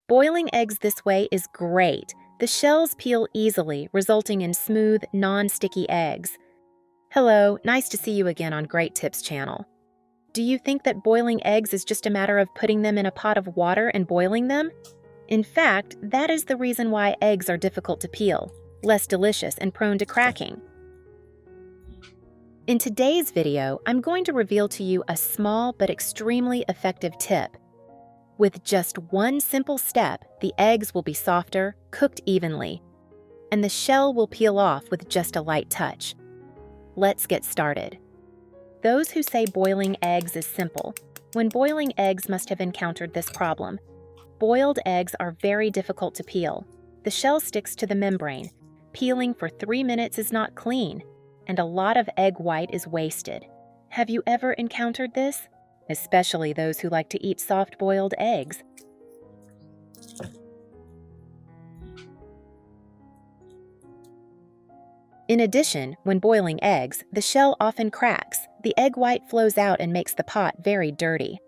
Boiling eggs this way is great. The shells peel easily, resulting in smooth, non-sticky eggs. Hello, nice to see you again on Great Tips channel. Do you think that boiling eggs is just a matter of putting them in a pot of water and boiling them? In fact, that is the reason why eggs are difficult to peel, less delicious, and prone to cracking. In today's video, I'm going to reveal to you a small but extremely effective tip. With just one simple step, the eggs will be softer, cooked evenly, and the shell will peel off with just a light touch. Let's get started. Those who say boiling eggs is simple, when boiling eggs must have encountered this problem. Boiled eggs are very difficult to peel. The shell sticks to the membrane. Peeling for 3 minutes is not clean, and a lot of egg white is wasted. Have you ever encountered this? Especially those who like to eat soft-boiled eggs. In addition, when boiling eggs, the shell often cracks. The egg white flows out and makes the pot very dirty.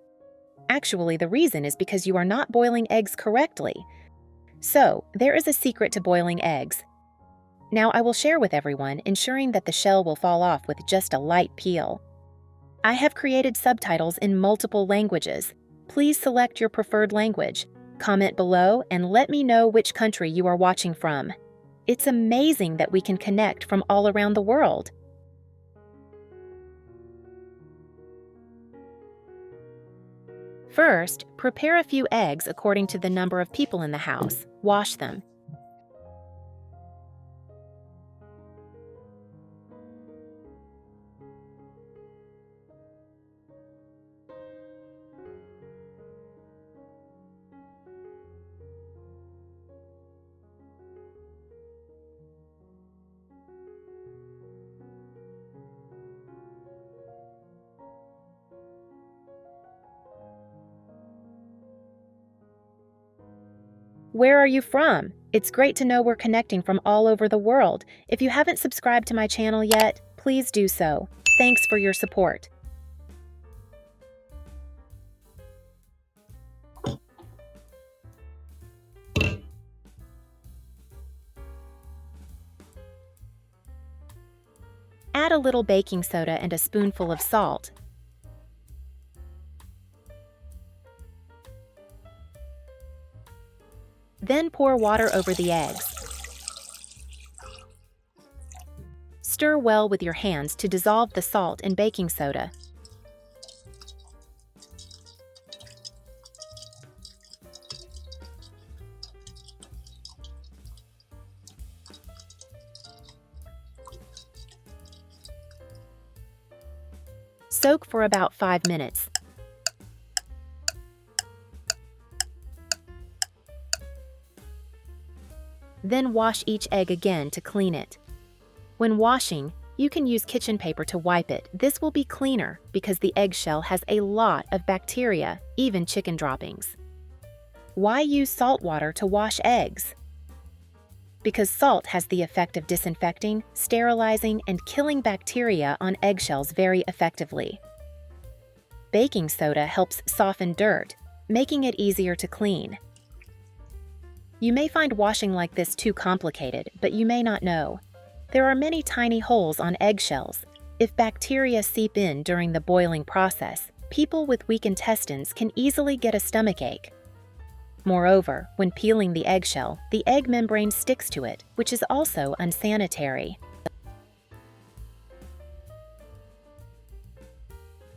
Actually, the reason is because you are not boiling eggs correctly. So, there is a secret to boiling eggs. Now I will share with everyone, ensuring that the shell will fall off with just a light peel. I have created subtitles in multiple languages. Please select your preferred language. Comment below and let me know which country you are watching from. It's amazing that we can connect from all around the world. First, prepare a few eggs according to the number of people in the house. Wash them. Where are you from? It's great to know we're connecting from all over the world. If you haven't subscribed to my channel yet, please do so. Thanks for your support. Add a little baking soda and a spoonful of salt. Then pour water over the eggs. Stir well with your hands to dissolve the salt and baking soda. Soak for about 5 minutes. Then wash each egg again to clean it. When washing, you can use kitchen paper to wipe it. This will be cleaner because the eggshell has a lot of bacteria, even chicken droppings. Why use salt water to wash eggs? Because salt has the effect of disinfecting, sterilizing, and killing bacteria on eggshells very effectively. Baking soda helps soften dirt, making it easier to clean. You may find washing like this too complicated, but you may not know. There are many tiny holes on eggshells. If bacteria seep in during the boiling process, people with weak intestines can easily get a stomachache. Moreover, when peeling the eggshell, the egg membrane sticks to it, which is also unsanitary.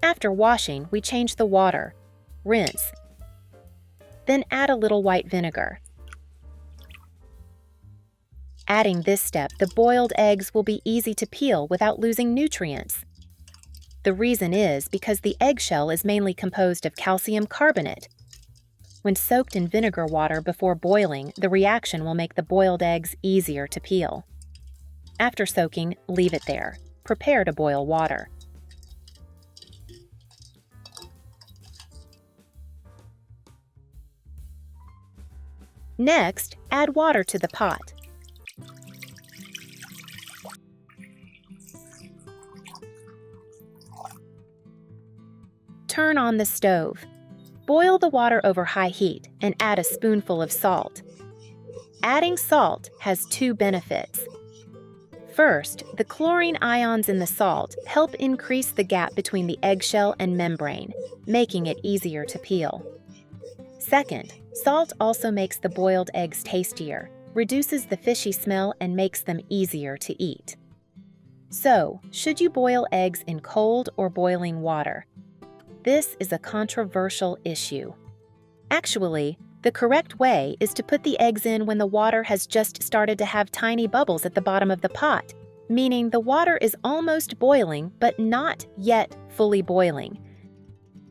After washing, we change the water, rinse, then add a little white vinegar. Adding this step, the boiled eggs will be easy to peel without losing nutrients. The reason is because the eggshell is mainly composed of calcium carbonate. When soaked in vinegar water before boiling, the reaction will make the boiled eggs easier to peel. After soaking, leave it there. Prepare to boil water. Next, add water to the pot. Turn on the stove. Boil the water over high heat and add a spoonful of salt. Adding salt has two benefits. First, the chlorine ions in the salt help increase the gap between the eggshell and membrane, making it easier to peel. Second, salt also makes the boiled eggs tastier, reduces the fishy smell, and makes them easier to eat. So, should you boil eggs in cold or boiling water? This is a controversial issue. Actually, the correct way is to put the eggs in when the water has just started to have tiny bubbles at the bottom of the pot, meaning the water is almost boiling but not yet fully boiling.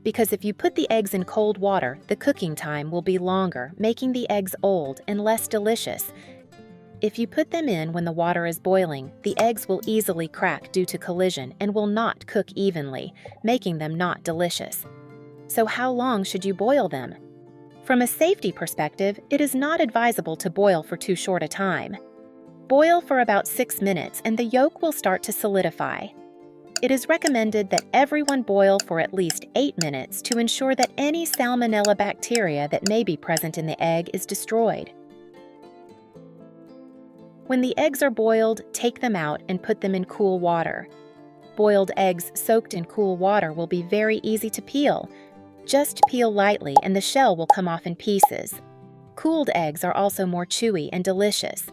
Because if you put the eggs in cold water, the cooking time will be longer, making the eggs old and less delicious. If you put them in when the water is boiling, the eggs will easily crack due to collision and will not cook evenly, making them not delicious. So how long should you boil them? From a safety perspective, it is not advisable to boil for too short a time. Boil for about 6 minutes and the yolk will start to solidify. It is recommended that everyone boil for at least 8 minutes to ensure that any salmonella bacteria that may be present in the egg is destroyed. When the eggs are boiled, take them out and put them in cool water. Boiled eggs soaked in cool water will be very easy to peel. Just peel lightly and the shell will come off in pieces. Cooled eggs are also more chewy and delicious.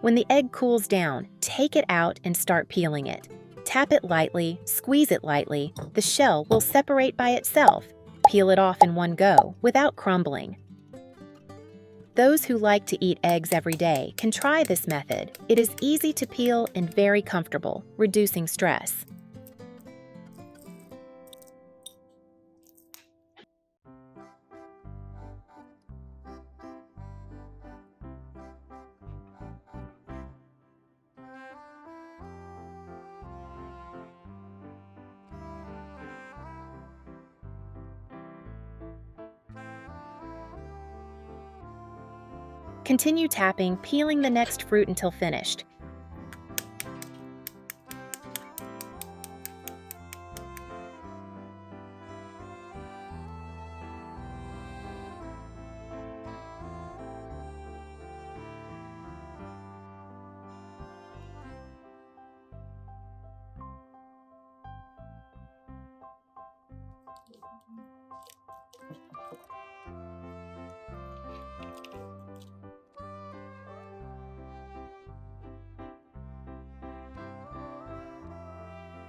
When the egg cools down, take it out and start peeling it. Tap it lightly, squeeze it lightly. The shell will separate by itself. Peel it off in one go, without crumbling. Those who like to eat eggs every day can try this method. It is easy to peel and very comfortable, reducing stress. Continue tapping, peeling the next fruit until finished.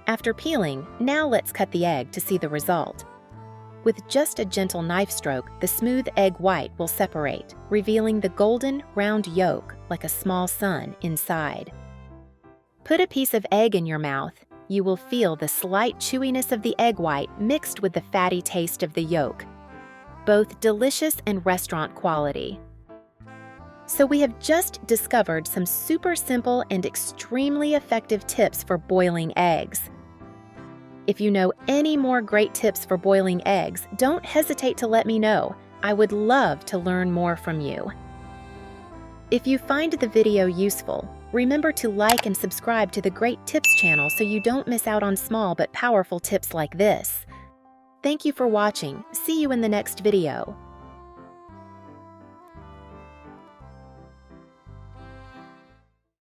After peeling, now let's cut the egg to see the result. With just a gentle knife stroke, the smooth egg white will separate, revealing the golden, round yolk like a small sun inside. Put a piece of egg in your mouth. You will feel the slight chewiness of the egg white mixed with the fatty taste of the yolk. Both delicious and restaurant quality. So we have just discovered some super simple and extremely effective tips for boiling eggs. If you know any more great tips for boiling eggs, don't hesitate to let me know. I would love to learn more from you. If you find the video useful, remember to like and subscribe to the Great Tips channel so you don't miss out on small but powerful tips like this. Thank you for watching. See you in the next video.